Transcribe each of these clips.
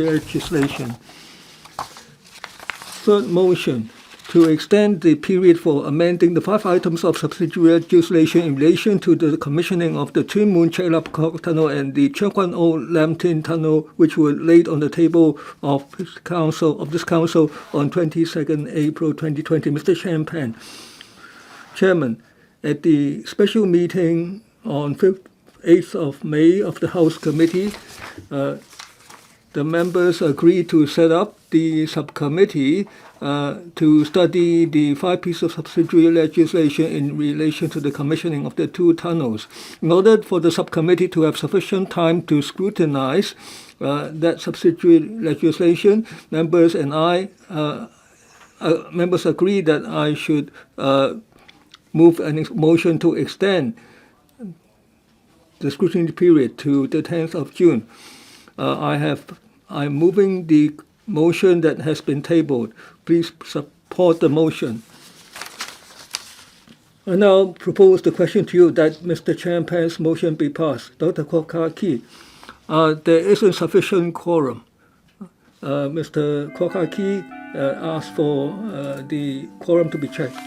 legislation. Third motion, to extend the period for amending the 5 items of subsidiary legislation in relation to the commissioning of the Twin Moon Chailap Tunnel and the Chengguan-O Lam-Tin Tunnel, which were laid on the table of this council on 22nd April 2020. Mr. Chan Han-pan. Chairman, at the special meeting on 8th of May of the House Committee, the members agreed to set up the subcommittee to study the 5 pieces of subsidiary legislation in relation to the commissioning of the 2 tunnels. In order for the subcommittee to have sufficient time to scrutinize that subsidiary legislation, members agreed that I should move a motion to extend the scrutiny period to the 10th of June. I'm moving the motion that has been tabled. Please support the motion. I now propose the question to you that Mr. Chan Han-pan's motion be passed. Dr. Kwok Ha-ki, there isn't sufficient quorum. Mr. Kwok Ha-ki asked for the quorum to be checked.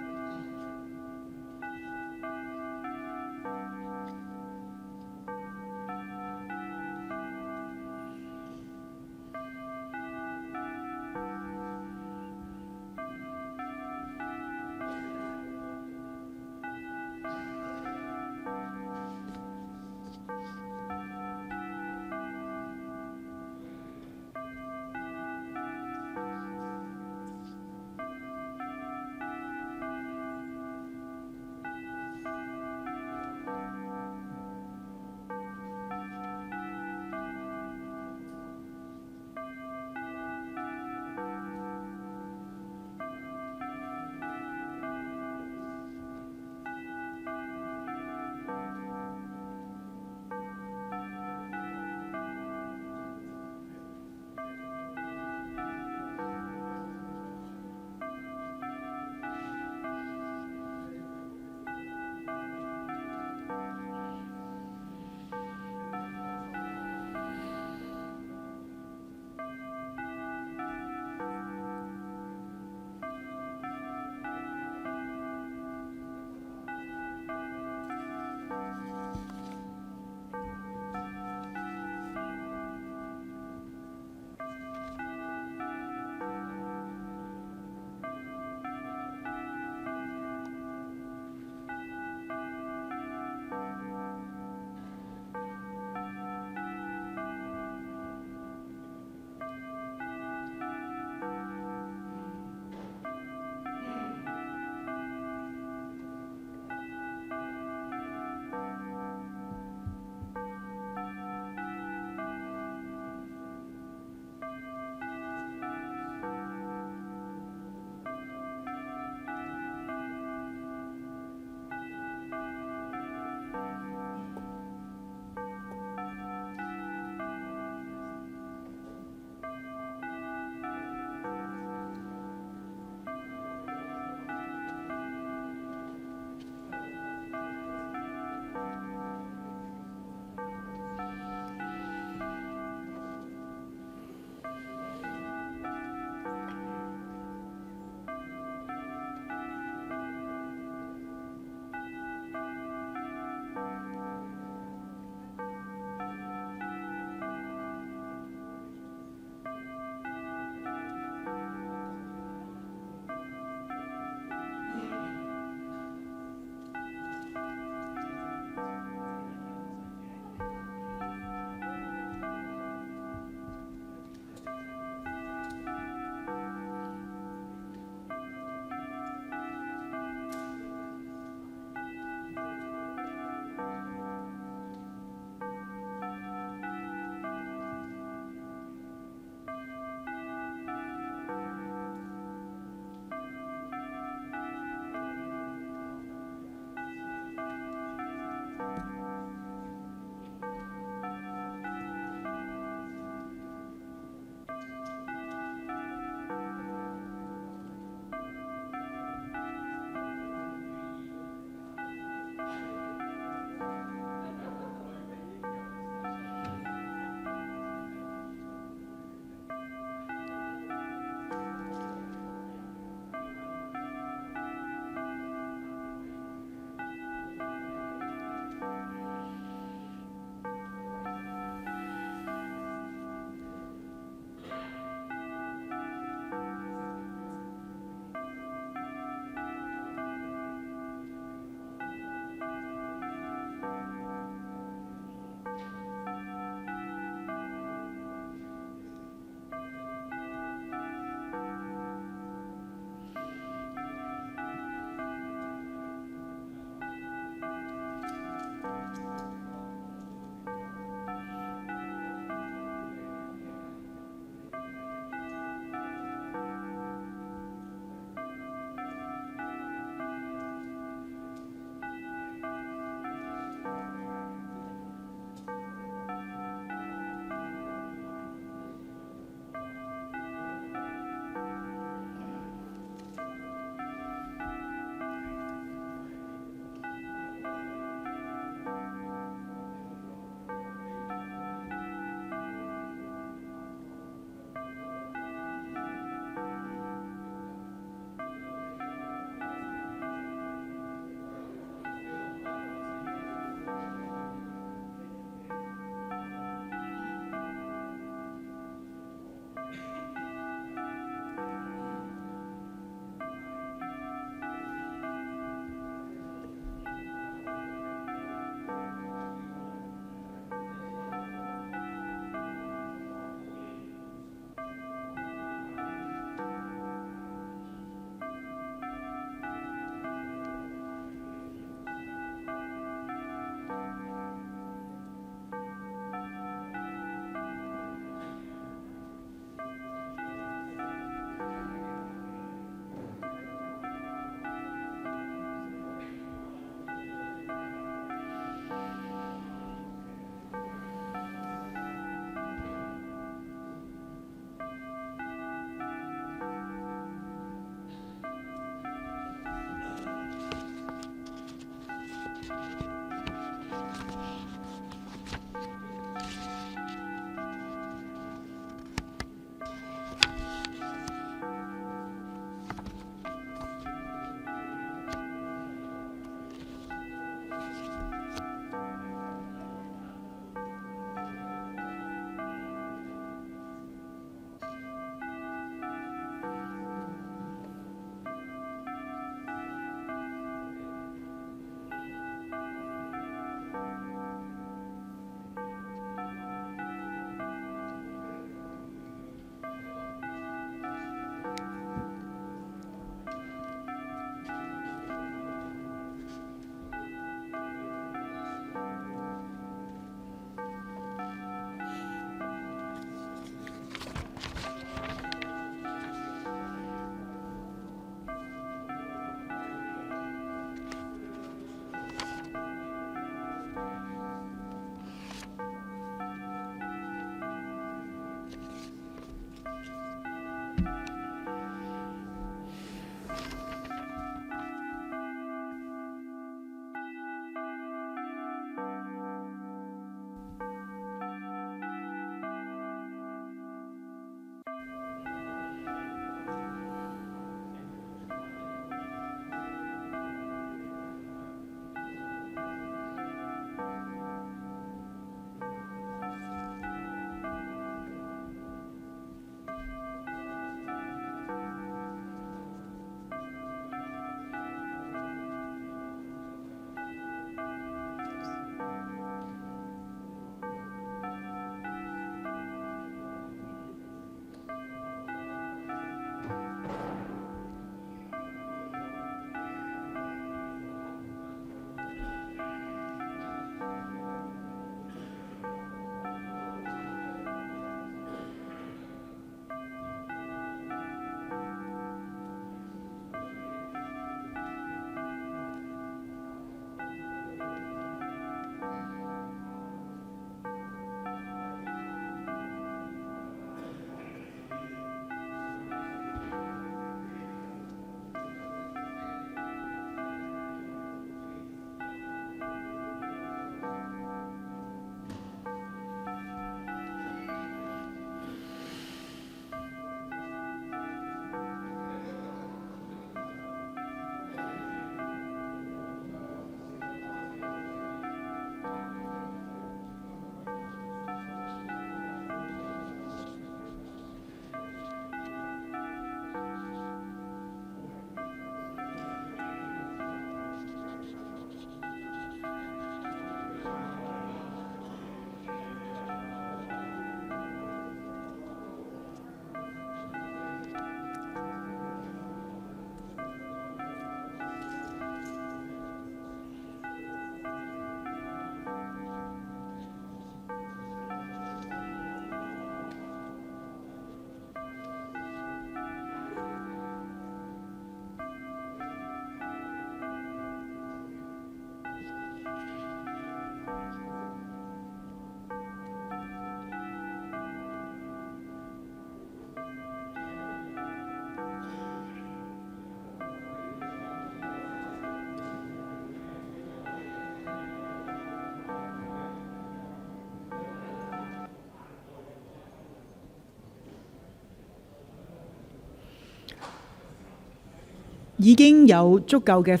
已經有足夠嘅。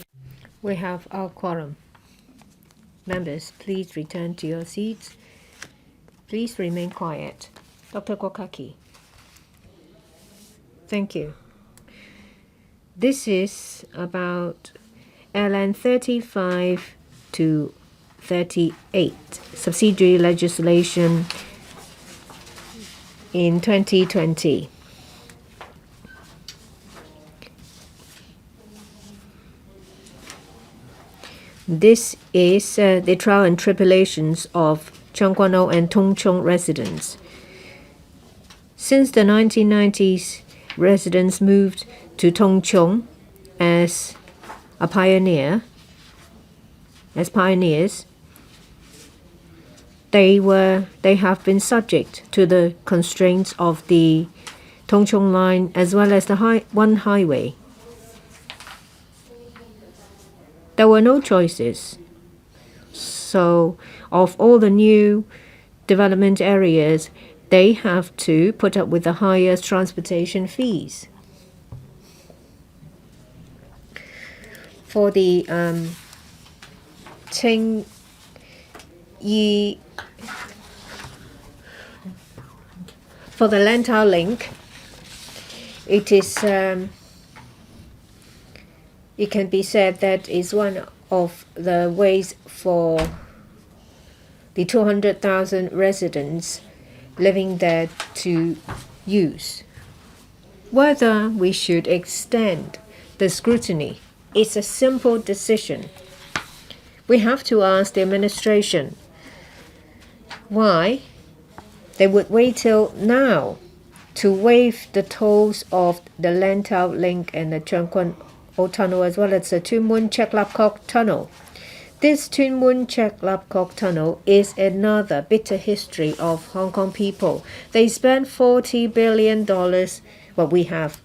We have our quorum. Members, please return to your seats. Please remain quiet. Dr. Kokaki. Thank you. This is about LN 35 to 38, subsidiary legislation in 2020. This is the trial and tribulations of Cheung Kwan-oh and Tung Chung residents. Since the 1990s, residents moved to Tung Chung as pioneers. They have been subject to the constraints of the Tung Chung line as well as the one highway. There were no choices. So, of all the new development areas, they have to put up with the highest transportation fees. For the Qing Yi, for the Lantau link, it is. It can be said that is one of the ways for the 200,000 residents living there to use. Whether we should extend the scrutiny is a simple decision. We have to ask the administration why they would wait till now to waive the tolls of the Lantau link and the Cheung Kwan-oh tunnel as well as the Tuen Mun Chek Lap Kok tunnel. This Tuen Mun Chek Lap Kok tunnel is another bitter history of Hong Kong people. They spent $40 billion. Well, we have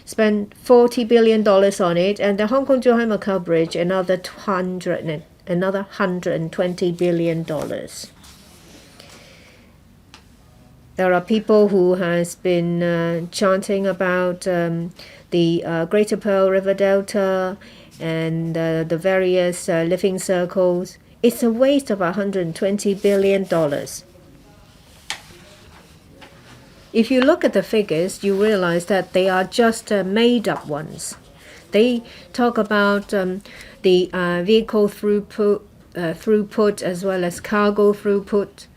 spent $40 billion on it, and the Hong Kong-Zhuhai-Macau Bridge another $120 billion. There are people who has been chanting about the Greater Pearl River Delta and the various living circles. It's a waste of $120 billion. If you look at the figures, you realize that they are just made-up ones. They talk about the vehicle throughput as well as cargo throughput.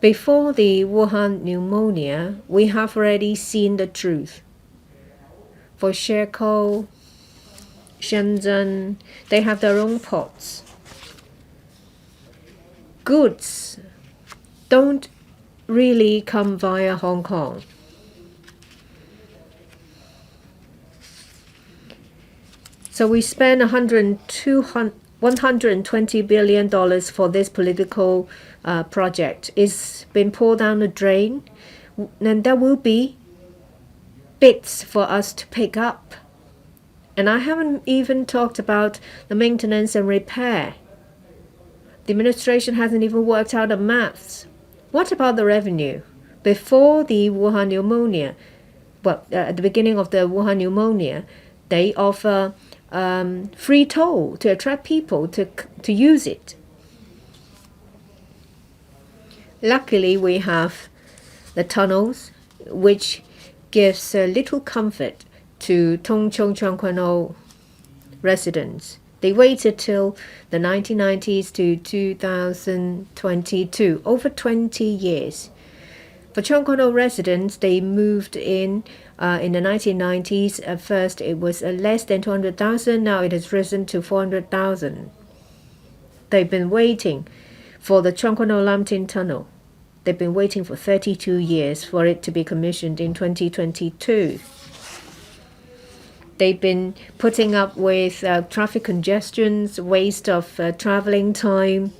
Before the Wuhan pneumonia, we have already seen the truth. For Shekou, Shenzhen, they have their own ports. Goods don't really come via Hong Kong. So we spend $120 billion for this political project. It's been poured down the drain, and there will be bits for us to pick up. And I haven't even talked about the maintenance and repair. The administration hasn't even worked out the maths. What about the revenue? Before the Wuhan pneumonia, at the beginning of the Wuhan pneumonia, they offer free toll to attract people to use it. Luckily, we have the tunnels, which gives little comfort to Tung Chung Cheung Kwan-oh residents. They waited till the 1990s to 2022, over 20 years. For Cheung Kwan-oh residents, they moved in the 1990s. At first, it was less than 200,000. Now it has risen to 400,000. They've been waiting for the Cheung Kwan-oh Lam Tin Tunnel. They've been waiting for 32 years for it to be commissioned in 2022. They've been putting up with traffic congestions, waste of traveling time.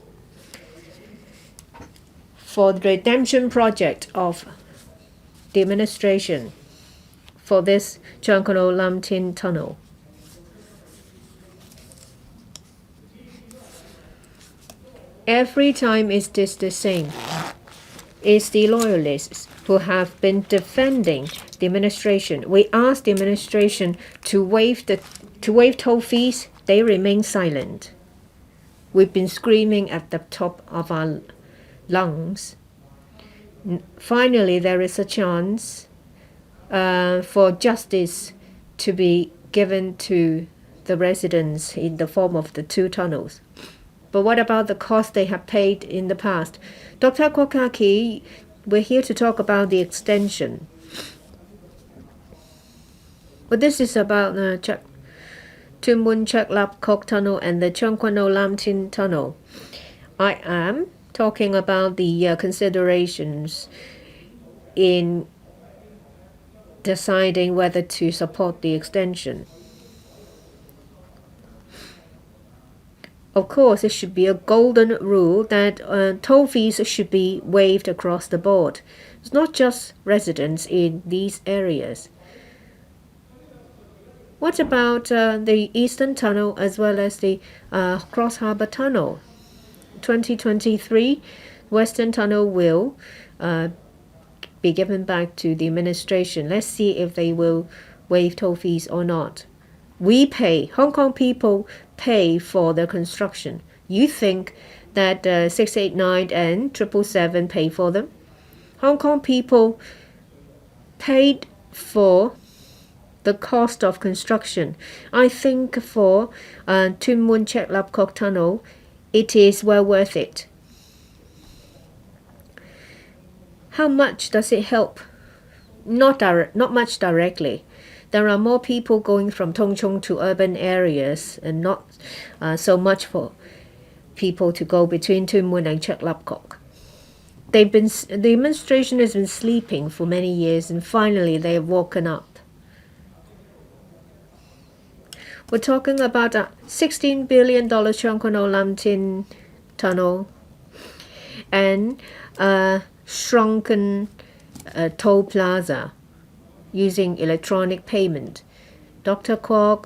For the redemption project of the administration for this Cheung Kwan-oh Lam Tin Tunnel. Every time is this the same. is the loyalists who have been defending the administration. We asked the administration to waive toll fees. They remain silent. We've been screaming at the top of our lungs. Finally, there is a chance for justice to be given to the residents in the form of the 2 tunnels. But what about the cost they have paid in the past? Dr. Kokaki, we're here to talk about the extension. But this is about the Tuen Mun Chek Lap Kok Tunnel and the Cheung Kwan O Lam Tin Tunnel. I am talking about the considerations in deciding whether to support the extension. Of course, it should be a golden rule that toll fees should be waived across the board. It's not just residents in these areas. What about the Eastern Tunnel as well as the Cross Harbour Tunnel? 2023, Western Tunnel will be given back to the administration. Let's see if they will waive toll fees or not. We pay, Hong Kong people pay for the construction. You think that 689 and 777 pay for them? Hong Kong people paid for the cost of construction. I think for Tuen Mun Chek Lap Kok Tunnel, it is well worth it. How much does it help? Not much directly. There are more people going from Tung Chung to urban areas and not so much for people to go between Tuen Mun and Chek Lap Kok. The administration has been sleeping for many years and finally they have woken up. We're talking about a $16 billion Cheung Kwan O Lam Tin Tunnel and a shrunken toll plaza using electronic payment. Dr. Kwok,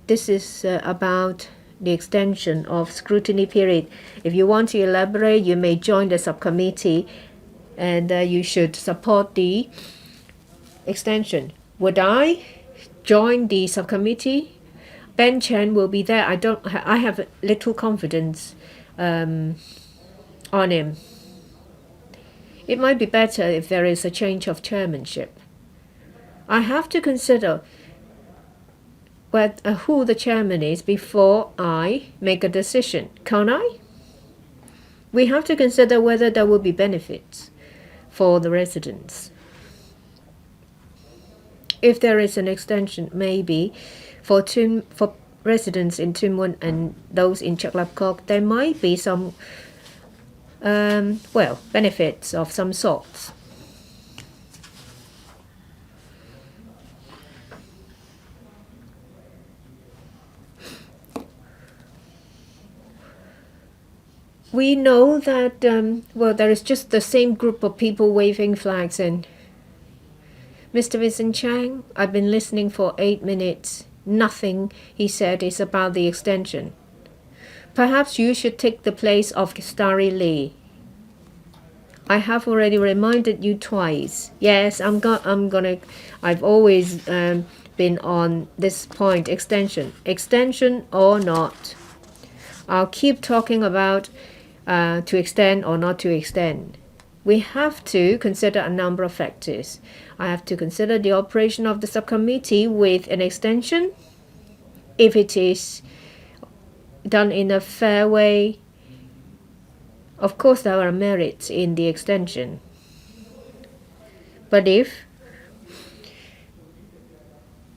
this is about the extension of scrutiny period. If you want to elaborate, you may join the subcommittee and you should support the extension. Would I join the subcommittee? Ben Chen will be there. I have little confidence on him. It might be better if there is a change of chairmanship. I have to consider who the chairman is before I make a decision. Can't I? We have to consider whether there will be benefits for the residents. If there is an extension, maybe for residents in Tuen Mun and those in Chek Lap Kok, there might be some benefits of some sorts. We know that there is just the same group of people waving flags and Mr. Vincent Chang, I've been listening for 8 minutes. Nothing he said is about the extension. Perhaps you should take the place of Starry Lee. I have already reminded you twice. Yes, I've always been on this point, extension or not. I'll keep talking about to extend or not to extend. We have to consider a number of factors. I have to consider the operation of the subcommittee with an extension. If it is done in a fair way, of course there are merits in the extension. But if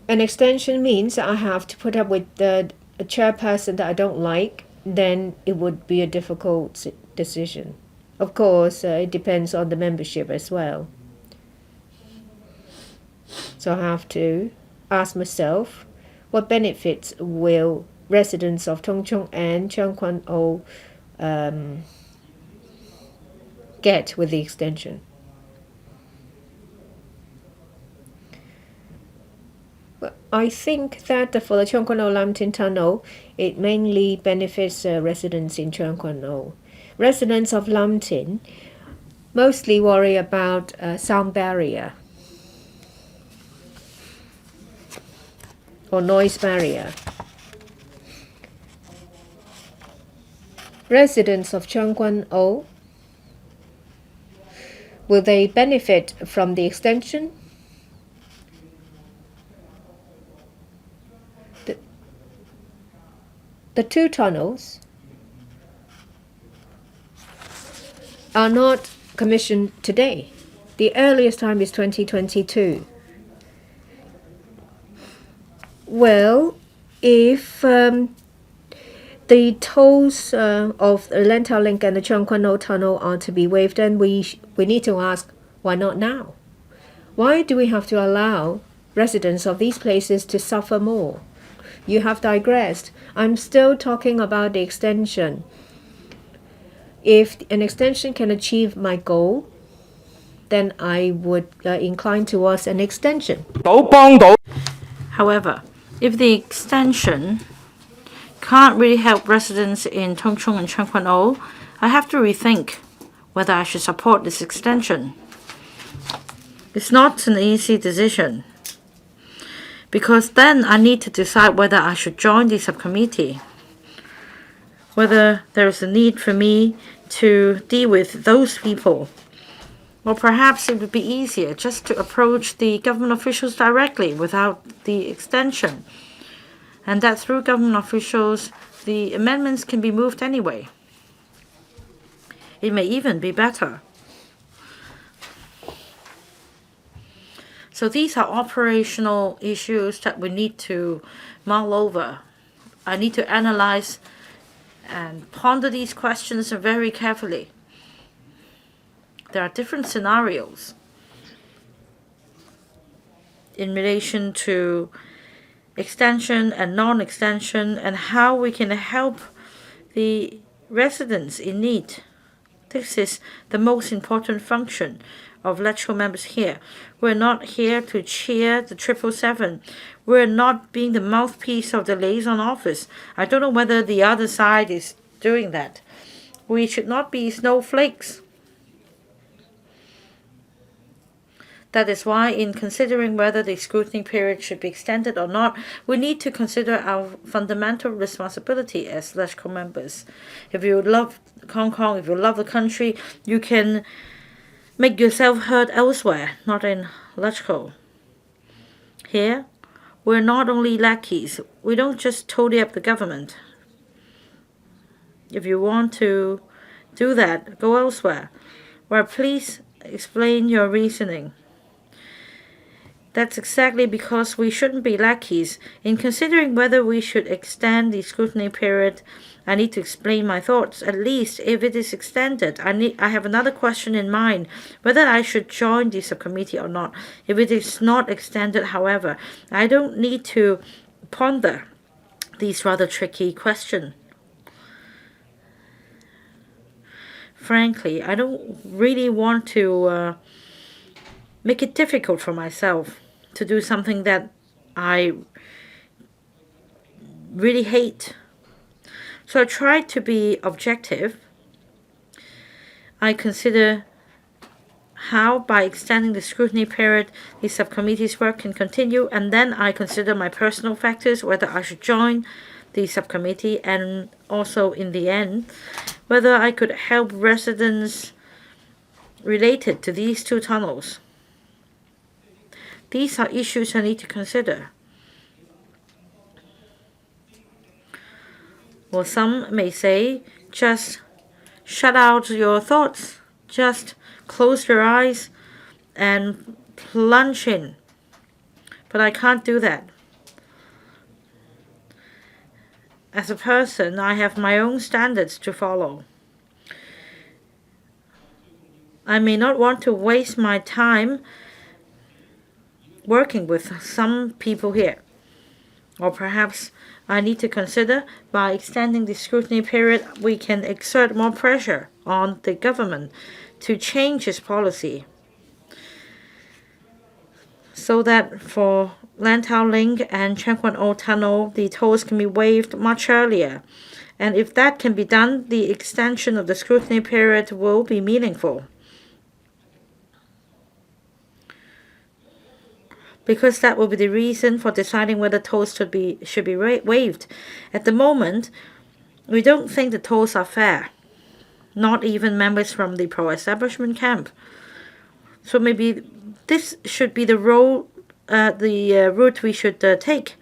an extension means I have to put up with a chairperson that I don't like, then it would be a difficult decision. Of course, it depends on the membership as well. So I have to ask myself, what benefits will residents of Tung Chung and Cheung Kwan O get with the extension? I think that for the Cheung Kwan O Lam Tin Tunnel, it mainly benefits residents in Cheung Kwan O. Residents of Lam Tin mostly worry about sound barrier or noise barrier. Residents of Changguan-o, will they benefit from the extension? The two tunnels are not commissioned today. The earliest time is 2022. Well, if the tolls of the Lantau Link and the Changguan-o Tunnel are to be waived, then we need to ask, why not now? Why do we have to allow residents of these places to suffer more? You have digressed. I'm still talking about the extension. If an extension can achieve my goal, then I would incline towards an extension. However, if the extension can't really help residents in Tung Chung and Changguan-o, I have to rethink whether I should support this extension. It's not an easy decision, because then I need to decide whether I should join the subcommittee, whether there is a need for me to deal with those people. Or perhaps it would be easier just to approach the government officials directly without the extension, and that through government officials the amendments can be moved anyway. It may even be better. So these are operational issues that we need to mull over. I need to analyze and ponder these questions very carefully. There are different scenarios in relation to extension and non-extension and how we can help the residents in need. This is the most important function of LegCo members here. We're not here to cheer the 777. We're not being the mouthpiece of the liaison office. I don't know whether the other side is doing that. We should not be snowflakes. That is why, in considering whether the scrutiny period should be extended or not, we need to consider our fundamental responsibility as LegCo members. If you love Hong Kong, if you love the country, you can make yourself heard elsewhere, not in LegCo. Here, we're not only lackeys. We don't just toady up the government. If you want to do that, go elsewhere. Well, please explain your reasoning. That's exactly because we shouldn't be lackeys. In considering whether we should extend the scrutiny period, I need to explain my thoughts. At least if it is extended, I have another question in mind, whether I should join the subcommittee or not. If it is not extended, however, I don't need to ponder these rather tricky questions. Frankly, I don't really want to make it difficult for myself to do something that I really hate. So I try to be objective. I consider how, by extending the scrutiny period, the subcommittee's work can continue, and then I consider my personal factors, whether I should join the subcommittee, and also, in the end, whether I could help residents related to these two tunnels. These are issues I need to consider. Well, some may say, just shut out your thoughts, just close your eyes and plunge in. But I can't do that. As a person, I have my own standards to follow. I may not want to waste my time working with some people here. Or perhaps I need to consider, by extending the scrutiny period, we can exert more pressure on the government to change its policy, so that for Lantau Link and Changguan-o Tunnel, the tolls can be waived much earlier. And if that can be done, the extension of the scrutiny period will be meaningful. because that will be the reason for deciding whether tolls should be waived. At the moment, we don't think the tolls are fair, not even members from the pro-establishment camp. So maybe this should be the route we should take,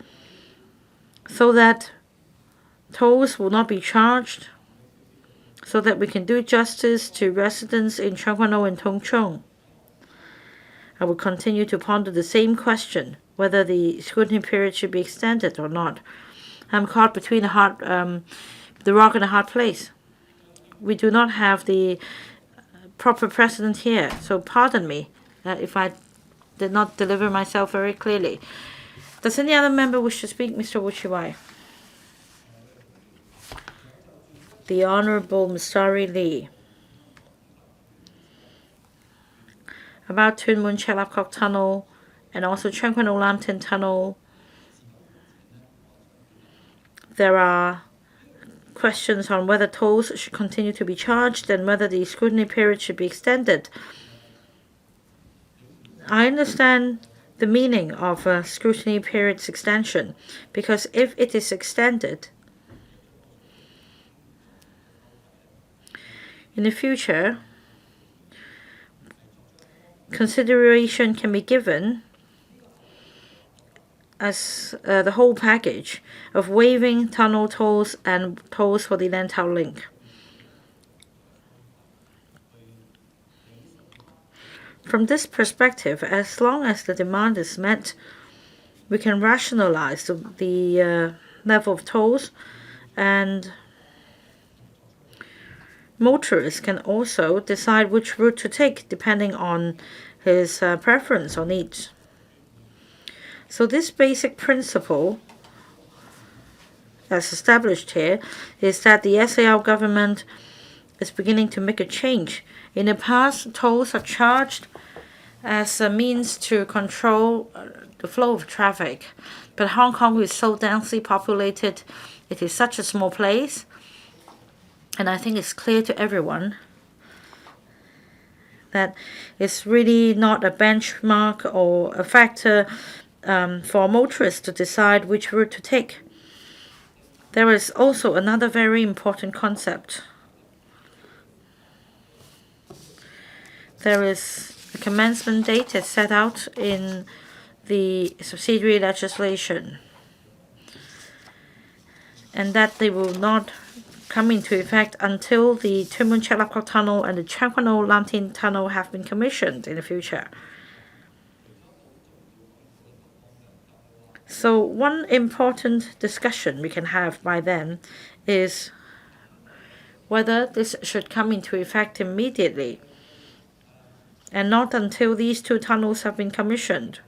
so that tolls will not be charged, so that we can do justice to residents in Cheung Kwan O and Tung Chung. I will continue to ponder the same question, whether the scrutiny period should be extended or not. I'm caught between the rock and a hard place. We do not have the proper precedent here, so pardon me if I did not deliver myself very clearly. Does any other member wish to speak? Mr. Wu Chi-wai. The Honorable Msari Lee. About Tuen Mun Chek Lap Kok Tunnel and also Cheung Kwan O Lam Tin Tunnel, there are questions on whether tolls should continue to be charged and whether the scrutiny period should be extended. I understand the meaning of a scrutiny period's extension, because if it is extended, in the future, consideration can be given as the whole package of waiving tunnel tolls and tolls for the Lantau link. From this perspective, as long as the demand is met, we can rationalize the level of tolls, and motorists can also decide which route to take depending on his preference or needs. So this basic principle, as established here, is that the SAR government is beginning to make a change. In the past, tolls are charged as a means to control the flow of traffic. But Hong Kong is so densely populated, it is such a small place, and I think it's clear to everyone that it's really not a benchmark or a factor for motorists to decide which route to take. There is also another very important concept. There is a commencement date as set out in the subsidiary legislation, and that they will not come into effect until the Tuen Mun Chek Lap Kok Tunnel and the Cheung Kwan O Lam Tin Tunnel have been commissioned in the future. So one important discussion we can have by then is whether this should come into effect immediately and not until these two tunnels have been commissioned,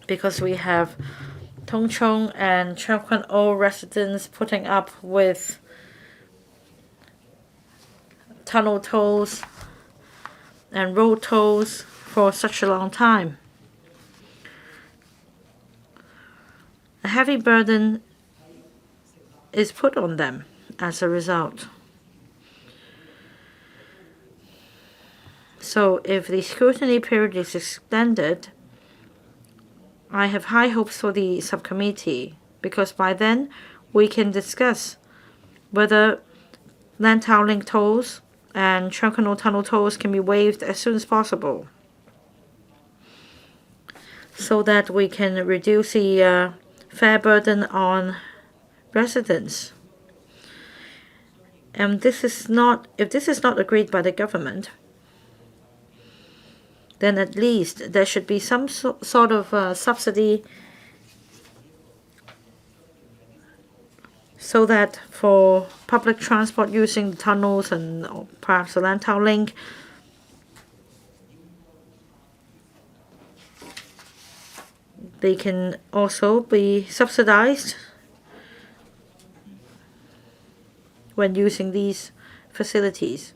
because we have Tung Chung and Cheung Kwan O residents putting up with tunnel tolls and road tolls for such a long time. A heavy burden is put on them as a result. So if the scrutiny period is extended, I have high hopes for the subcommittee, because by then we can discuss whether Lantau link tolls and Cheung Kwan O tunnel tolls can be waived as soon as possible, so that we can reduce the fare burden on residents. And if this is not agreed by the government, then at least there should be some sort of subsidy, so that for public transport using the tunnels and perhaps the Lantau link, they can also be subsidized when using these facilities.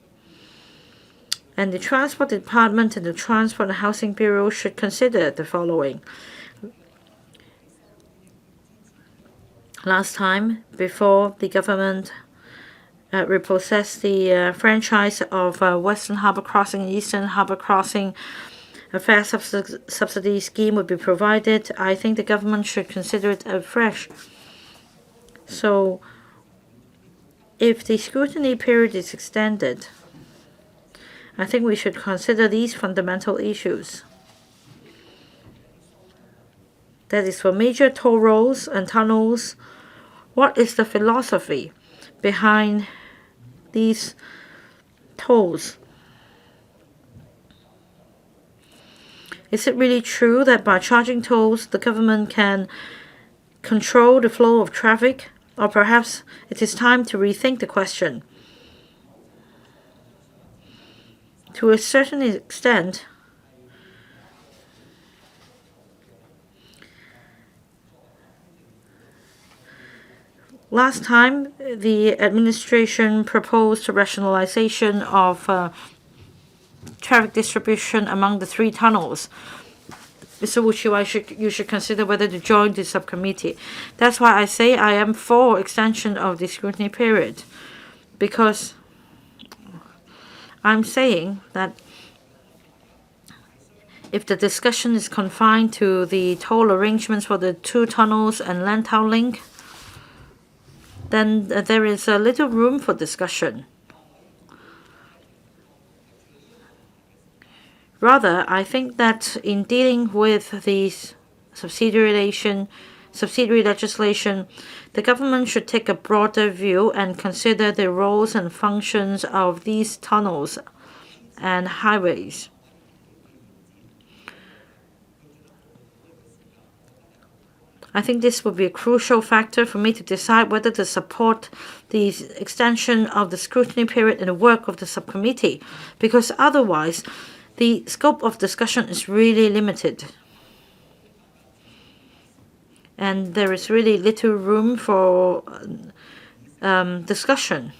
And the Transport Department and the Transport and Housing Bureau should consider the following. Last time, before the government repossessed the franchise of Western Harbour Crossing and Eastern Harbour Crossing, a fair subsidy scheme would be provided, I think the government should consider it afresh. So if the scrutiny period is extended, I think we should consider these fundamental issues. That is, for major toll roads and tunnels, what is the philosophy behind these tolls? Is it really true that by charging tolls, the government can control the flow of traffic? Or perhaps it is time to rethink the question. To a certain extent, last time the administration proposed a rationalization of traffic distribution among the 3 tunnels. Mr. Wu Chi-wai, you should consider whether to join the subcommittee. That's why I say I am for extension of the scrutiny period, because I'm saying that if the discussion is confined to the toll arrangements for the 2 tunnels and Lantau Link, then there is little room for discussion. Rather, I think that in dealing with the subsidiary legislation, the government should take a broader view and consider the roles and functions of these tunnels and highways. I think this would be a crucial factor for me to decide whether to support the extension of the scrutiny period in the work of the subcommittee, because otherwise the scope of discussion is really limited. And there is really little room for discussion.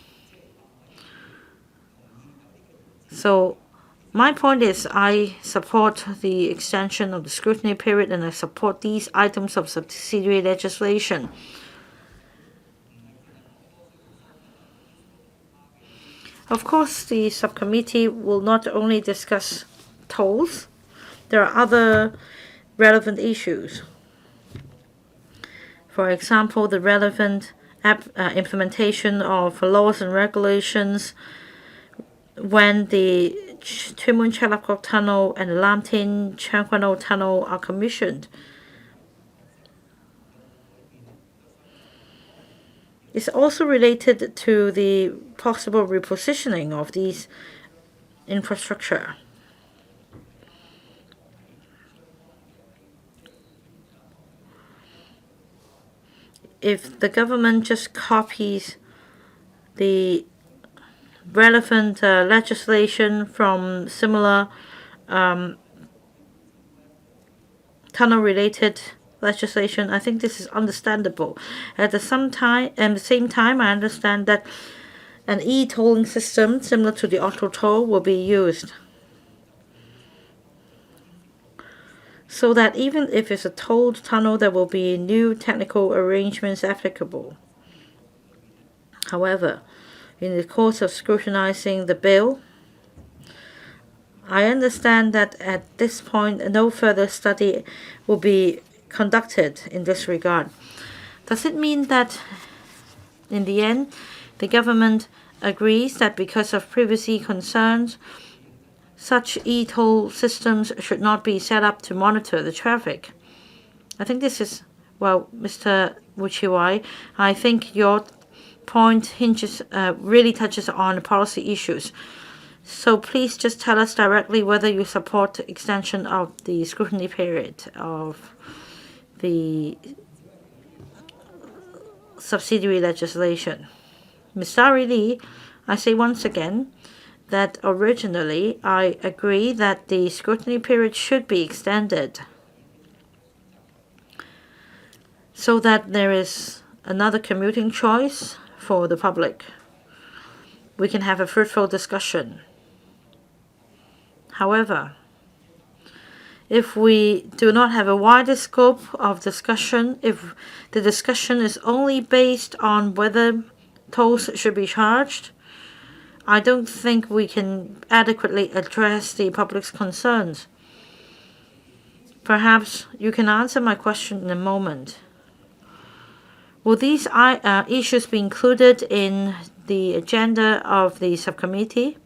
So my point is I support the extension of the scrutiny period, and I support these items of subsidiary legislation. Of course, the subcommittee will not only discuss tolls. There are other relevant issues. For example, the relevant implementation of laws and regulations when the Tuen Mun Chek Lap Kok Tunnel and the Lam Tin Chuan Kwan O Tunnel are commissioned. It's also related to the possible repositioning of these infrastructure. If the government just copies the relevant legislation from similar tunnel-related legislation, I think this is understandable. At the same time, I understand that an e-tolling system similar to the auto toll will be used, so that even if it's a tolled tunnel, there will be new technical arrangements applicable. However, in the course of scrutinizing the bill, I understand that at this point no further study will be conducted in this regard. Does it mean that in the end the government agrees that because of privacy concerns, such e-toll systems should not be set up to monitor the traffic? I think this is, well, Mr. Wu Chi-wai, I think your point really touches on policy issues. So please just tell us directly whether you support the extension of the scrutiny period of the subsidiary legislation. Ms. Sari Lee, I say once again that originally I agree that the scrutiny period should be extended so that there is another commuting choice for the public. We can have a fruitful discussion. However, if we do not have a wider scope of discussion, if the discussion is only based on whether tolls should be charged, I don't think we can adequately address the public's concerns. Perhaps you can answer my question in a moment. Will these issues be included in the agenda of the subcommittee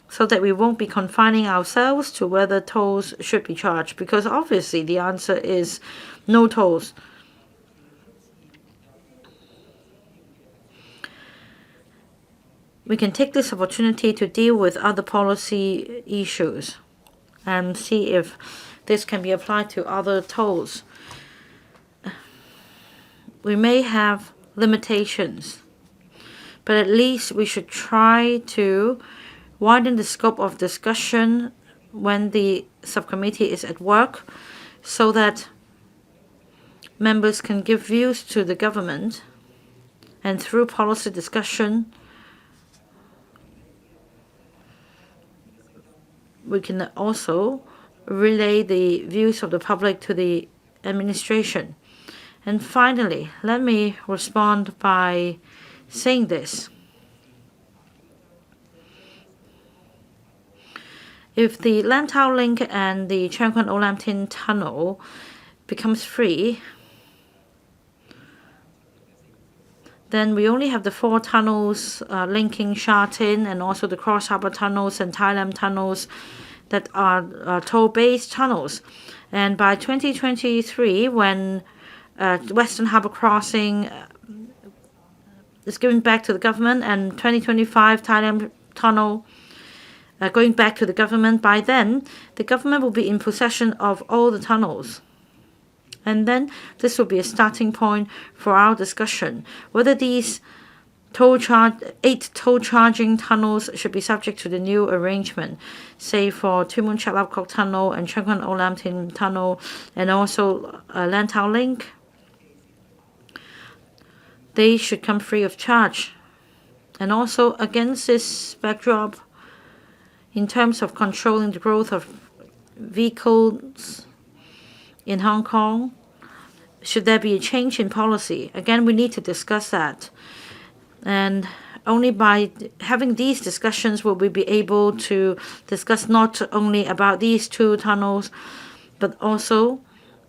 so that we won't be confining ourselves to whether tolls should be charged? Because obviously the answer is no tolls. We can take this opportunity to deal with other policy issues and see if this can be applied to other tolls. We may have limitations, but at least we should try to widen the scope of discussion when the subcommittee is at work so that members can give views to the government, and through policy discussion we can also relay the views of the public to the administration. And finally, let me respond by saying this. If the Lantau Link and the Tseung Kwan O Lam Tin Tunnel becomes free, then we only have the 4 tunnels linking Sha Tin and also the Cross Harbour tunnels and Tai Lam tunnels that are toll-based tunnels. And by 2023, when Western Harbour Crossing is given back to the government, and 2025 Tai Lam Tunnel going back to the government, by then the government will be in possession of all the tunnels. And then this will be a starting point for our discussion whether these 8 toll charging tunnels should be subject to the new arrangement, say for Tuen Mun Chek Lap Kok Tunnel and Tseung Kwan O Lam Tin Tunnel and also Lantau Link. They should come free of charge. And also against this backdrop, in terms of controlling the growth of vehicles in Hong Kong, should there be a change in policy? Again, we need to discuss that. And only by having these discussions will we be able to discuss not only about these 2 tunnels, but also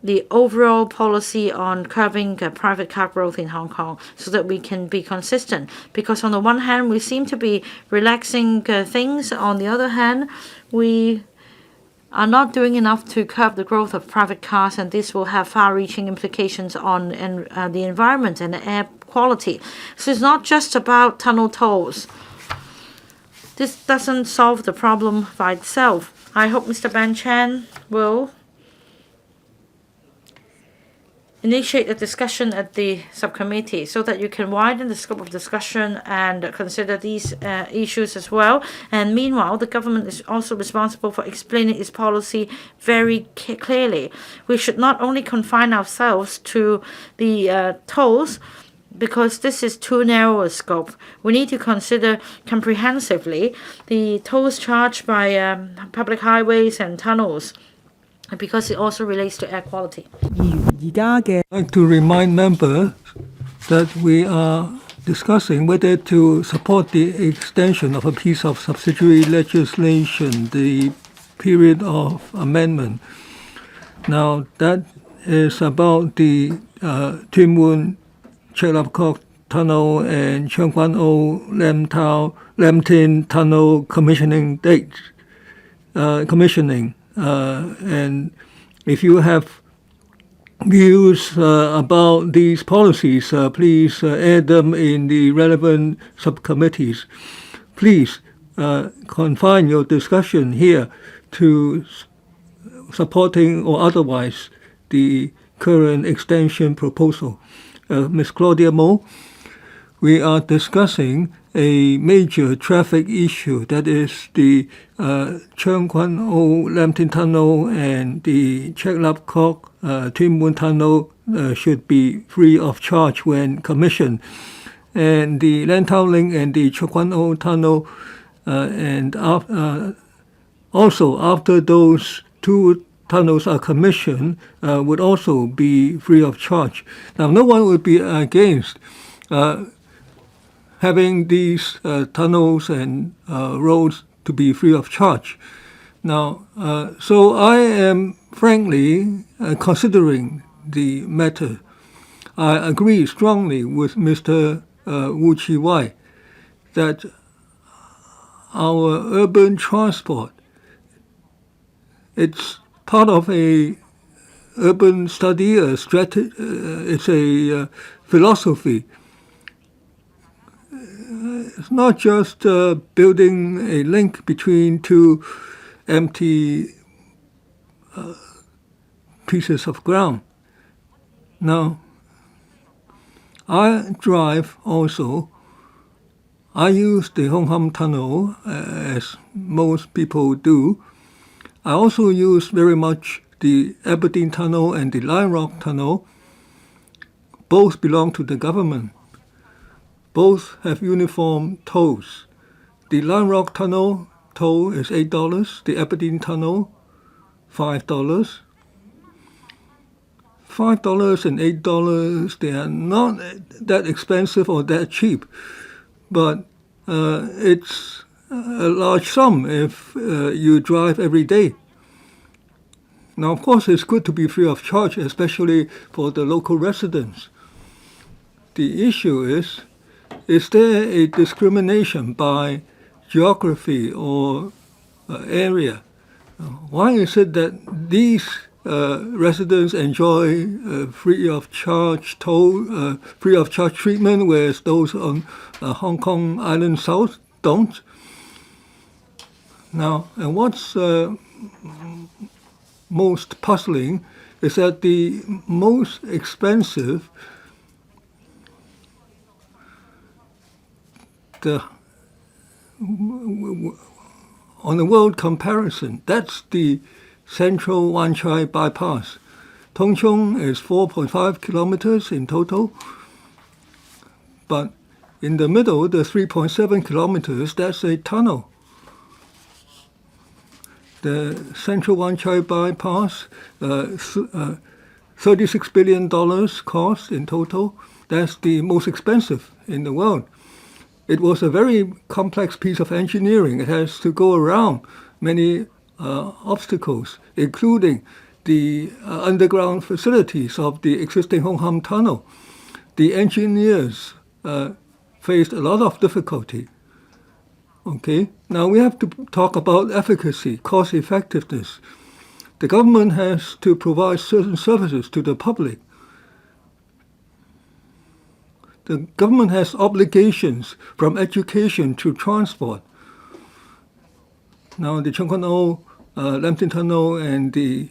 the overall policy on curbing private car growth in Hong Kong, so that we can be consistent. Because on the one hand, we seem to be relaxing things. On the other hand, we are not doing enough to curb the growth of private cars, and this will have far-reaching implications on the environment and the air quality. So it's not just about tunnel tolls. This doesn't solve the problem by itself. I hope Mr. Ben Chan will initiate a discussion at the subcommittee so that you can widen the scope of discussion and consider these issues as well. And meanwhile, the government is also responsible for explaining its policy very clearly. We should not only confine ourselves to the tolls, because this is too narrow a scope. We need to consider comprehensively the tolls charged by public highways and tunnels, because it also relates to air quality. I'd like to remind members that we are discussing whether to support the extension of a piece of subsidiary legislation, the period of amendment. Now, that is about the Tuen Mun Chek Lap Kok Tunnel and Tseung Kwan O Lam Tin Tunnel commissioning date. And if you have views about these policies, please add them in the relevant subcommittees. Please confine your discussion here to supporting or otherwise the current extension proposal. Ms. Claudia Mo, we are discussing a major traffic issue, that is the Tseung Kwan O Lam Tin Tunnel and the Chek Lap Kok Tuen Mun Tunnel should be free of charge when commissioned. And the Lantau Link and the Tseung Kwan O Tunnel, and also after those 2 tunnels are commissioned, would also be free of charge. Now, no one would be against having these tunnels and roads to be free of charge. Now, so I am frankly considering the matter. I agree strongly with Mr. Wu Chi-wai that our urban transport, it's part of a urban study, it's a philosophy. It's not just building a link between two empty pieces of ground. Now, I drive also. I use the Hon Han Tunnel, as most people do. I also use very much the Aberdeen Tunnel and the Lion Rock Tunnel. Both belong to the government. Both have uniform tolls. The Lion Rock Tunnel toll is $8. The Aberdeen Tunnel, $5. $5 and $8, they are not that expensive or that cheap, but it's a large sum if you drive every day. Now, of course, it's good to be free of charge, especially for the local residents. The issue is there a discrimination by geography or area? Why is it that these residents enjoy free of charge toll, free of charge treatment, whereas those on Hong Kong Island South don't? Now, and what's most puzzling is that the most expensive, on the world comparison, that's the Central Wan Chai bypass. Tung Chung is 4.5 kilometers in total, but in the middle, the 3.7 kilometers, that's a tunnel. The Central Wan Chai bypass, $36 billion cost in total. That's the most expensive in the world. It was a very complex piece of engineering. It has to go around many obstacles, including the underground facilities of the existing Hon Han Tunnel. The engineers faced a lot of difficulty. Okay, now we have to talk about efficacy, cost effectiveness. The government has to provide certain services to the public. The government has obligations from education to transport. Now the Chong Kwan O Lambton Tunnel and the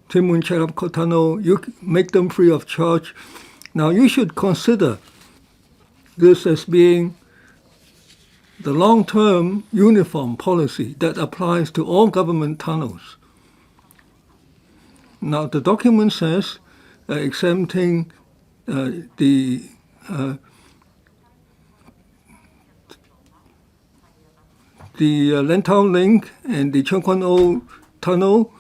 Tuen Mun Chai Lap Kok Tunnel, you make them free of charge. Now you should consider this as being the long-term uniform policy that applies to all government tunnels. Now the document says exempting the Lantau Link and the Chong Kwan O Tunnel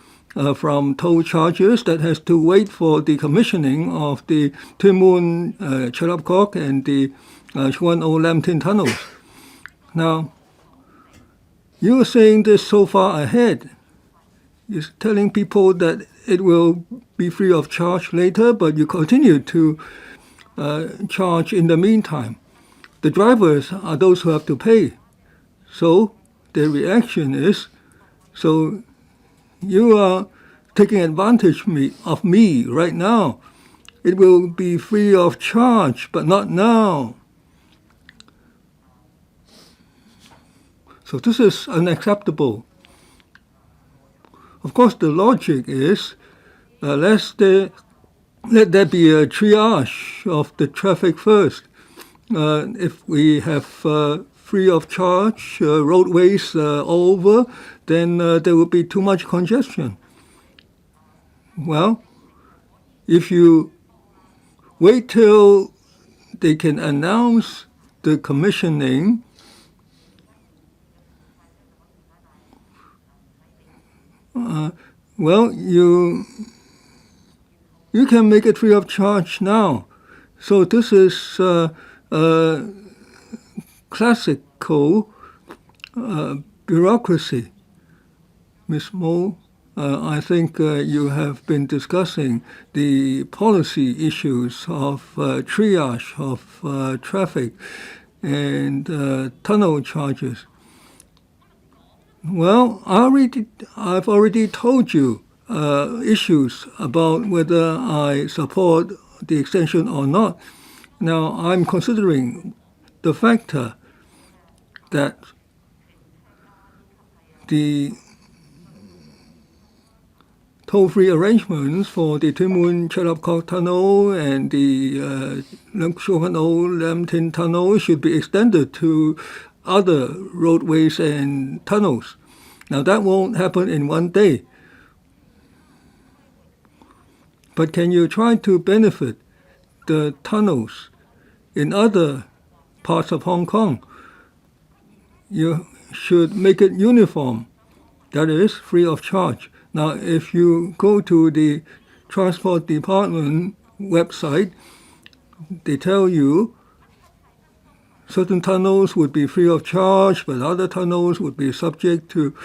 from toll charges that has to wait for the commissioning of the Tuen Mun Chai Lap Kok and the Chong Kwan O Lambton tunnels. Now, you're saying this so far ahead. You're telling people that it will be free of charge later, but you continue to charge in the meantime. The drivers are those who have to pay. So their reaction is, so you are taking advantage of me right now. It will be free of charge, but not now. So this is unacceptable. Of course, the logic is let there be a triage of the traffic first. If we have free of charge roadways all over, then there will be too much congestion. Well, if you wait till they can announce the commissioning, well, you can make it free of charge now. So this is classical bureaucracy. Ms. Mo, I think you have been discussing the policy issues of triage of traffic and tunnel charges. Well, I've already told you issues about whether I support the extension or not. Now, I'm considering the factor that the toll-free arrangements for the Twin Moon Chelapkok Tunnel and the Chokwan-o Lam Tin Tunnel should be extended to other roadways and tunnels. Now, that won't happen in one day. But can you try to benefit the tunnels in other parts of Hong Kong? You should make it uniform, that is, free of charge. Now, if you go to the Transport Department website, they tell you certain tunnels would be free of charge, but other tunnels would be subject to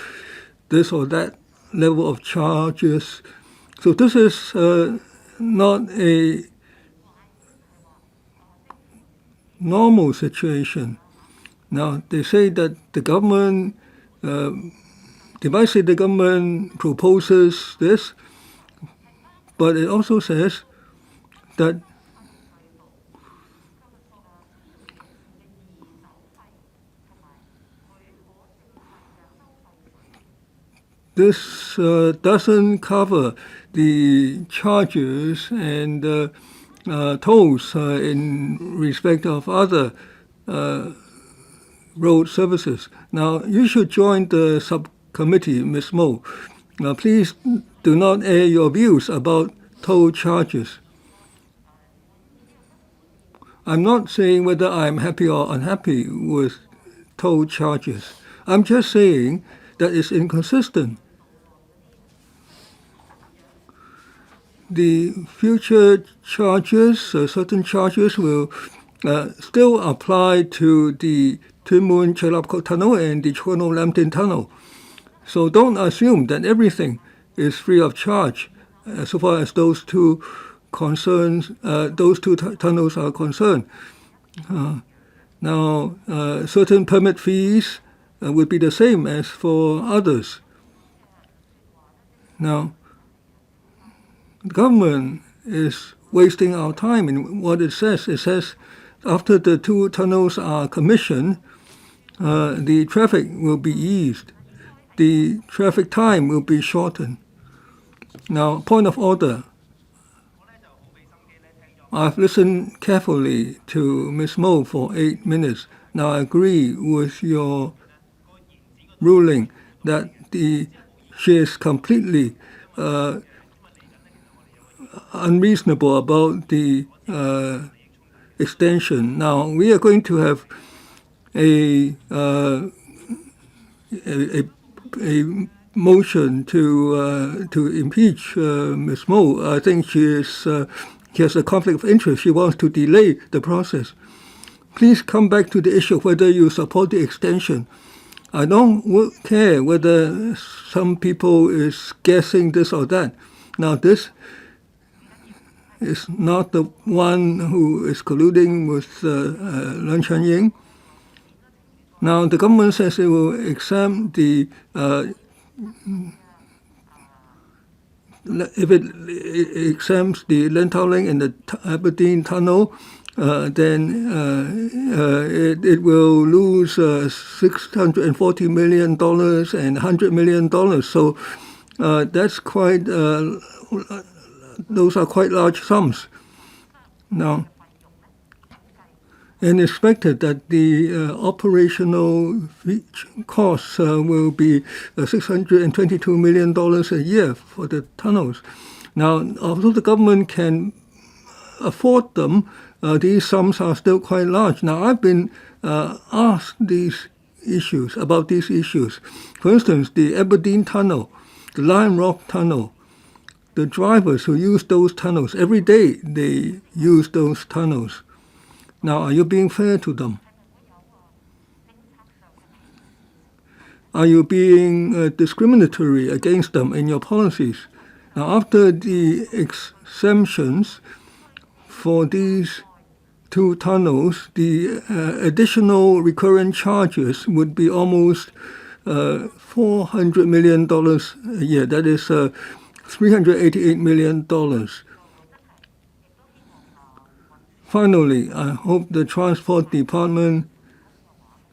this or that level of charges. So this is not a normal situation. Now, they say that the government, they might say the government proposes this, but it also says that this doesn't cover the charges and tolls in respect of other road services. Now, you should join the subcommittee, Ms. Mo. Now, please do not air your views about toll charges. I'm not saying whether I'm happy or unhappy with toll charges. I'm just saying that it's inconsistent. The future charges, certain charges will still apply to the Twin Moon Chelapkok Tunnel and the Chokwan-o Lam Tin Tunnel. So don't assume that everything is free of charge so far as those two tunnels are concerned. Now, certain permit fees would be the same as for others. Now, the government is wasting our time in what it says. It says after the two tunnels are commissioned, the traffic will be eased. The traffic time will be shortened. Now, point of order. I've listened carefully to Ms. Mo for 8 minutes. Now, I agree with your ruling that she is completely unreasonable about the extension. Now, we are going to have a motion to impeach Ms. Mo. I think she has a conflict of interest. She wants to delay the process. Please come back to the issue of whether you support the extension. I don't care whether some people is guessing this or that. Now, this is not the one who is colluding with Lun Chanying. Now, the government says it will exempt the if it exempts the Lentauling and the Aberdeen Tunnel, then it will lose $640 million and $100 million. So that's quite, those are quite large sums. Now, and expected that the operational costs will be $622 million a year for the tunnels. Now, although the government can afford them, these sums are still quite large. Now, I've been asked about these issues. For instance, the Aberdeen Tunnel, the Lion Rock Tunnel, the drivers who use those tunnels, every day they use those tunnels. Now, are you being fair to them? are you being discriminatory against them in your policies? Now, after the exemptions for these two tunnels, the additional recurrent charges would be almost $400 million a year. That is $388 million. Finally, I hope the Transport Department,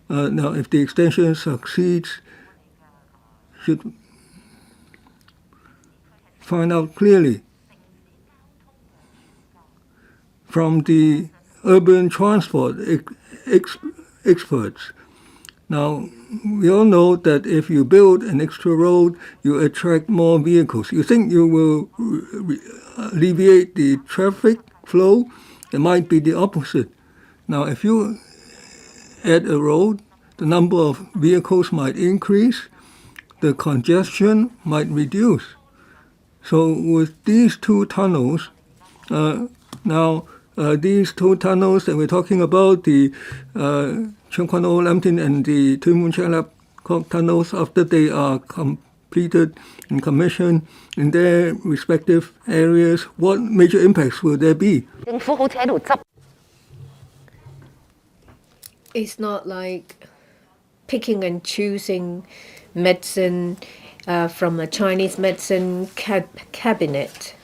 now if the extension succeeds, should find out clearly from the urban transport experts. Now, we all know that if you build an extra road, you attract more vehicles. You think you will alleviate the traffic flow? It might be the opposite. Now, if you add a road, the number of vehicles might increase, the congestion might reduce. So with these two tunnels, these two tunnels that we're talking about, the Cheung Kwan O Lam Tin and the Tuen Mun Chek Lap Kok tunnels, after they are completed and commissioned in their respective areas, what major impacts will there be? It's not like picking and choosing medicine from a Chinese medicine cabinet,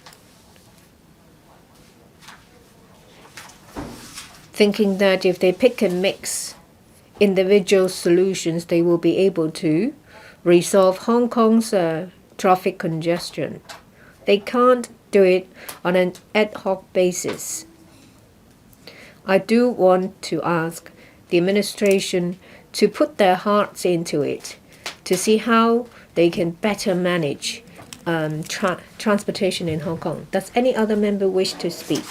thinking that if they pick and mix individual solutions, they will be able to resolve Hong Kong's traffic congestion. They can't do it on an ad hoc basis. I do want to ask the administration to put their hearts into it, to see how they can better manage transportation in Hong Kong. Does any other member wish to speak?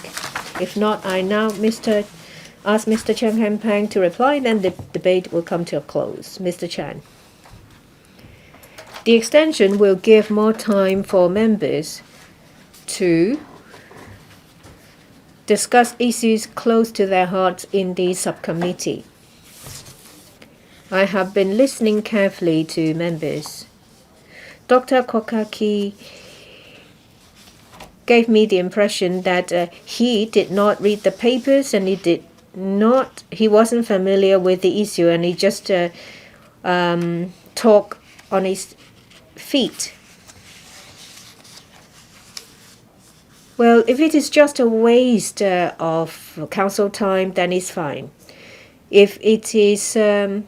If not, I now ask Mr. Chan Han-pan to reply, and then the debate will come to a close. Mr. Chan. The extension will give more time for members to discuss issues close to their hearts in the subcommittee. I have been listening carefully to members. Dr. Kokaki gave me the impression that he did not read the papers and he wasn't familiar with the issue, and he just talked on his feet. Well, if it is just a waste of council time, then it's fine. If it is in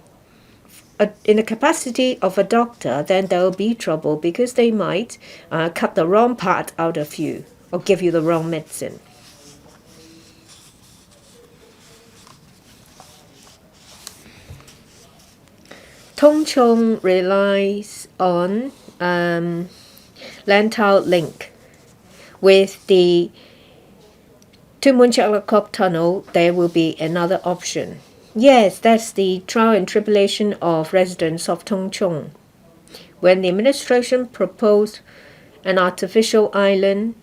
the capacity of a doctor, then there will be trouble because they might cut the wrong part out of you or give you the wrong medicine. Tung Chung relies on Lantau link. With the Tuen Mun Chek Lap Kok tunnel, there will be another option. Yes, that's the trial and tribulation of residents of Tung Chung. When the administration proposed an artificial island,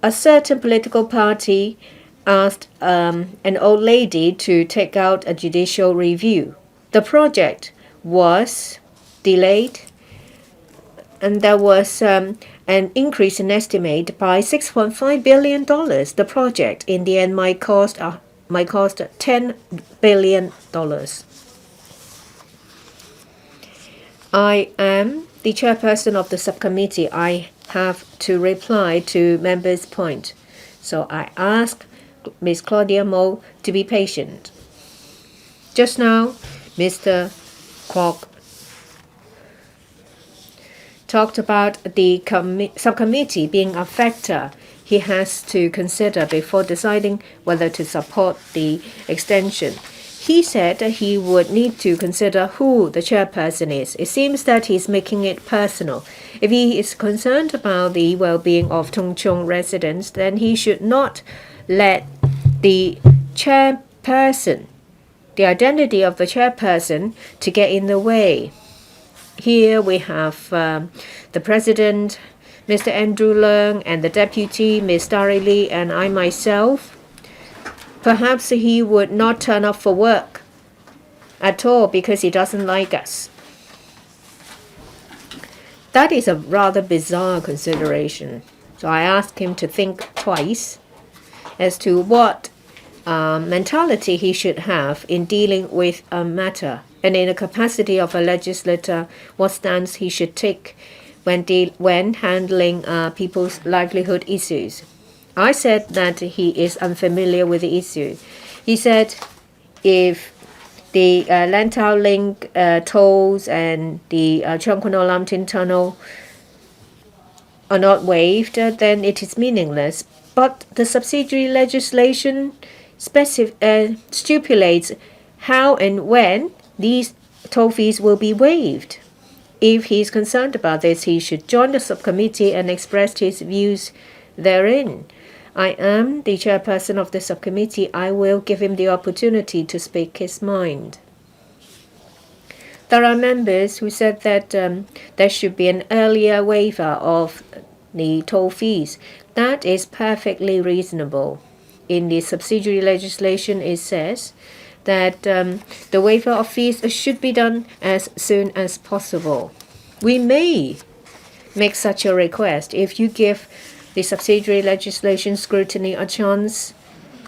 a certain political party asked an old lady to take out a judicial review. The project was delayed, and there was an increase in estimate by $6.5 billion. The project in the end might cost $10 billion. I am the chairperson of the subcommittee. I have to reply to members' point. So I ask Ms. Claudia Mo to be patient. Just now, Mr. Kwok talked about the subcommittee being a factor he has to consider before deciding whether to support the extension. He said that he would need to consider who the chairperson is. It seems that he's making it personal. If he is concerned about the well-being of Tung Chung residents, then he should not let the chairperson, the identity of the chairperson, to get in the way. Here we have the president, Mr. Andrew Leung, and the deputy, Ms. Dari Lee, and I myself. Perhaps he would not turn up for work at all because he doesn't like us. That is a rather bizarre consideration. So I asked him to think twice as to what mentality he should have in dealing with a matter, and in the capacity of a legislator, what stance he should take when handling people's livelihood issues. I said that he is unfamiliar with the issue. He said if the Lantau Link tolls and the Cheung Kwan O Lam Tin Tunnel are not waived, then it is meaningless. But the subsidiary legislation stipulates how and when these toll fees will be waived. If he is concerned about this, he should join the subcommittee and express his views therein. I am the chairperson of the subcommittee. I will give him the opportunity to speak his mind. There are members who said that there should be an earlier waiver of the toll fees. That is perfectly reasonable. In the subsidiary legislation, it says that the waiver of fees should be done as soon as possible. We may make such a request. If you give the subsidiary legislation scrutiny a chance,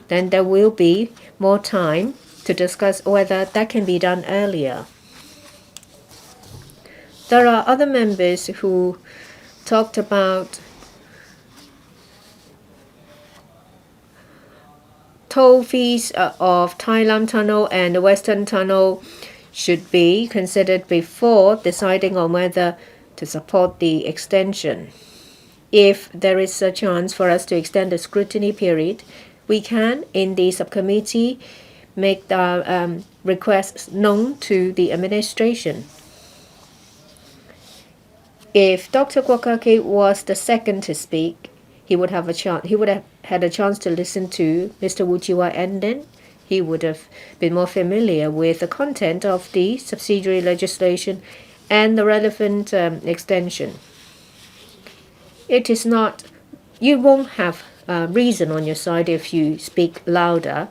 then there will be more time to discuss whether that can be done earlier. There are other members who talked about toll fees of Tai Lam Tunnel and the Western Tunnel should be considered before deciding on whether to support the extension. If there is a chance for us to extend the scrutiny period, we can, in the subcommittee, make the requests known to the administration. If Dr. Kwokake was the second to speak, he would have had a chance to listen to Mr. Wu Chi-wai, and then he would have been more familiar with the content of the subsidiary legislation and the relevant extension. It is not, you won't have reason on your side if you speak louder.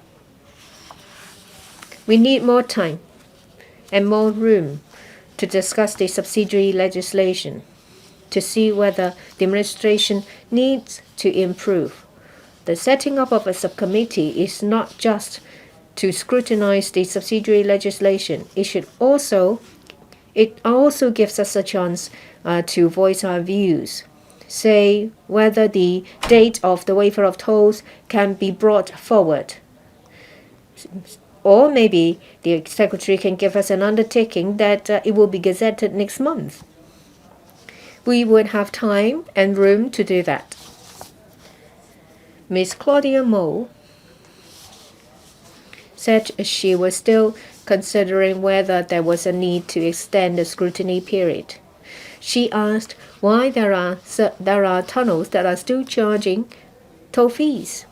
We need more time and more room to discuss the subsidiary legislation, to see whether the administration needs to improve. The setting up of a subcommittee is not just to scrutinize the subsidiary legislation. It also gives us a chance to voice our views, say whether the date of the waiver of tolls can be brought forward. Or maybe the Secretary can give us an undertaking that it will be gazetted next month. We would have time and room to do that. Ms. Claudia Mo said she was still considering whether there was a need to extend the scrutiny period. She asked why there are tunnels that are still charging toll fees.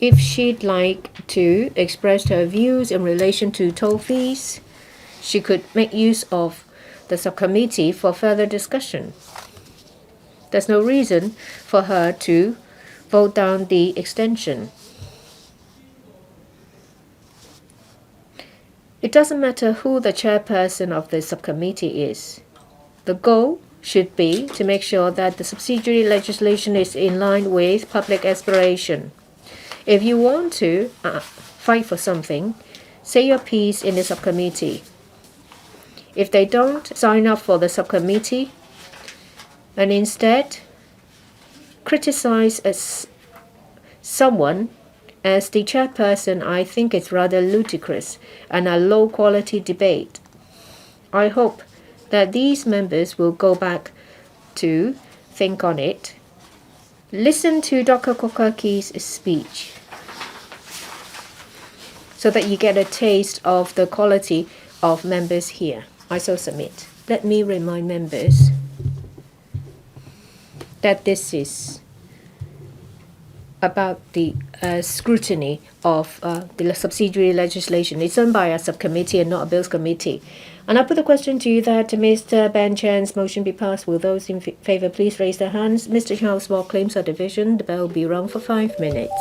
If she'd like to express her views in relation to toll fees, she could make use of the subcommittee for further discussion. There's no reason for her to vote down the extension. It doesn't matter who the chairperson of the subcommittee is. The goal should be to make sure that the subsidiary legislation is in line with public aspiration. If you want to fight for something, say your piece in the subcommittee. If they don't sign up for the subcommittee and instead criticize someone as the chairperson, I think it's rather ludicrous and a low-quality debate. I hope that these members will go back to think on it. Listen to Dr. Kokaki's speech so that you get a taste of the quality of members here. I so submit. Let me remind members that this is about the scrutiny of the subsidiary legislation. It's done by a subcommittee and not a bills committee. And I put the question to you that Mr. Ben Chan's motion be passed. Will those in favor please raise their hands? Mr. Charles Small claims are division. The bell will be rung for 5 minutes.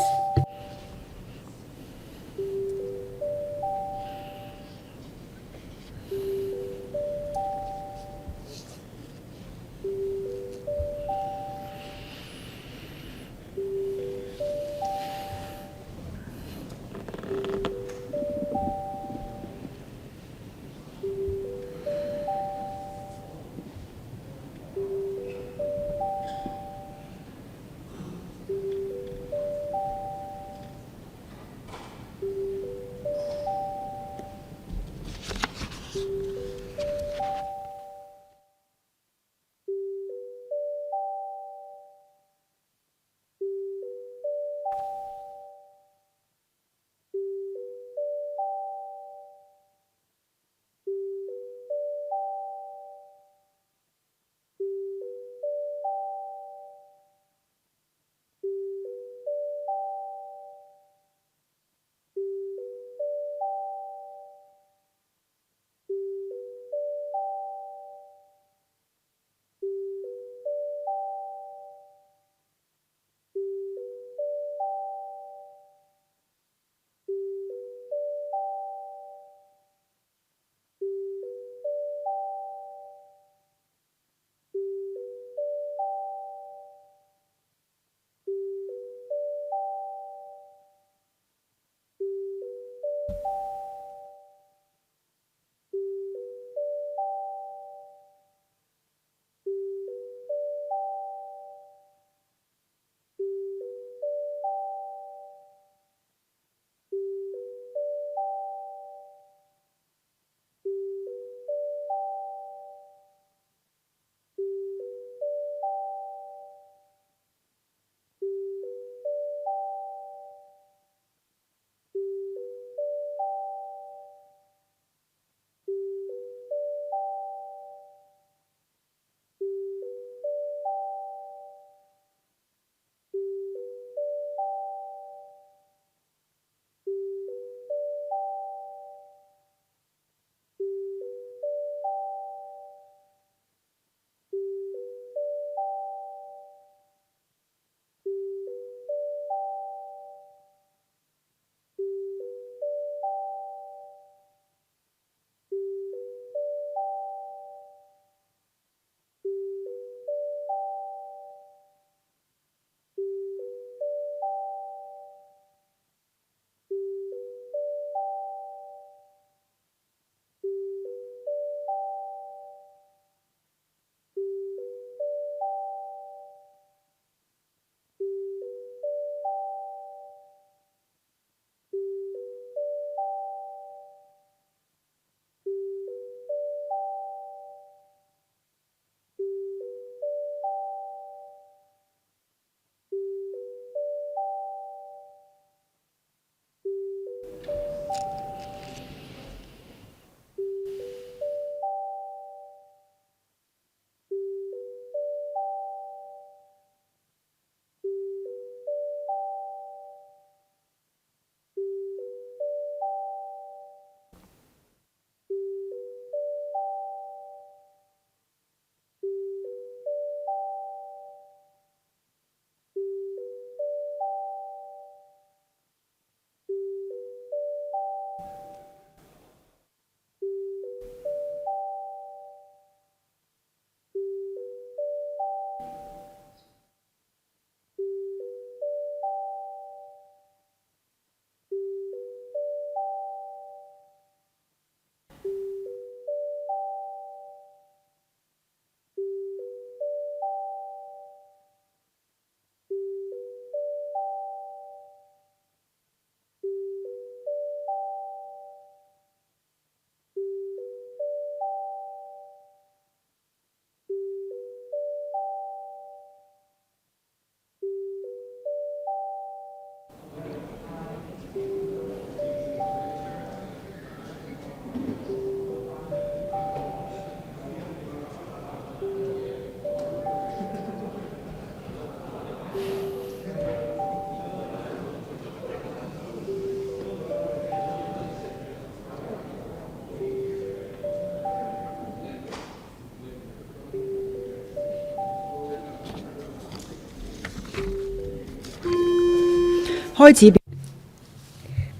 開始。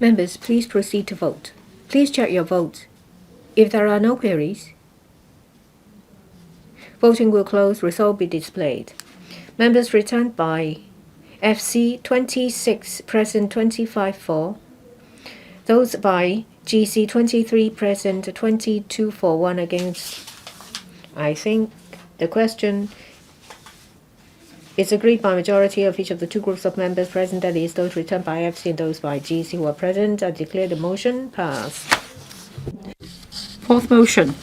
Members, please proceed to vote. Please check your vote. If there are no queries, voting will close. Result be displayed. Members returned by FC 26 present 25 for. Those by GC 23 present 22 for 1 against. I think the question is agreed by majority of each of the two groups of members present, that is, those returned by FC and those by GC who are present. I declare the motion passed. Fourth motion,